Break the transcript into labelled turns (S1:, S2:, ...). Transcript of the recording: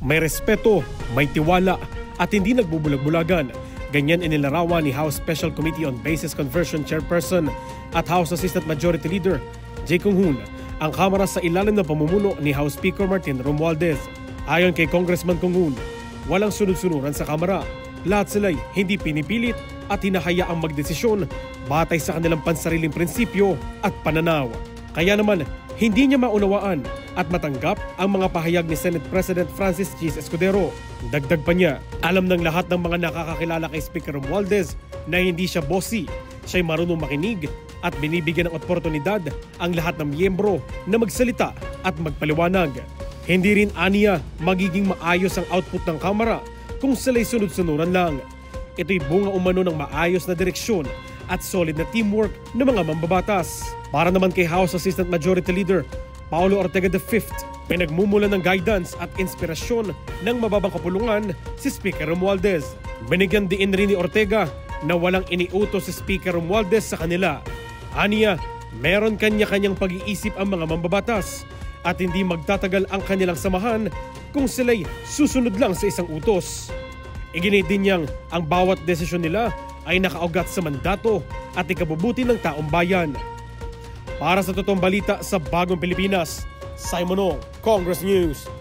S1: May respeto, may tiwala at hindi nagbubulag-bulagan. Ganyan inilarawan ni House Special Committee on Bases Conversion Chairperson at House Assistant Majority Leader Jay Kung-hoon ang Kamara sa ilalim ng pamumuno ni House Speaker Martin Romualdez. Ayon kay Congressman Kung-hoon, walang sunod-sunuran sa Kamara. Lahat sila'y hindi pinipilit at hinahayaang magdesisyon batay sa kanilang pansariling prinsipyo at pananaw. Kaya naman, hindi niya maunawaan at matanggap ang mga pahayag ni Senate President Francis G. Escudero. Dagdag pa niya, alam ng lahat ng mga nakakakilala kay Speaker Romualdez na hindi siya bossy, siya'y marunong makinig at binibigyan ng oportunidad ang lahat ng miyembro na magsalita at magpaliwanag. Hindi rin aniya magiging maayos ang output ng Kamara kung sila'y sunod-sunuran lang. Ito'y bunga umano ng maayos na direksyon at solid na teamwork ng mga mambabatas. Para naman kay House Assistant Majority Leader Paulo Ortega V, pinagmumulan ng guidance at inspirasyon ng mababang kapulungan si Speaker Romualdez. Binigyan diin rin ni Ortega na walang iniutos si Speaker Romualdez sa kanila. Aniya, meron kanya-kanyang pag-iisip ang mga mambabatas at hindi magtatagal ang kanilang samahan kung sila'y susunod lang sa isang utos. Iginit din niyang ang bawat desisyon nila ay nakaugat sa mandato at ikabubuti ng taong bayan. Para sa totoong balita sa Bagong Pilipinas, Simon Ong, Congress News.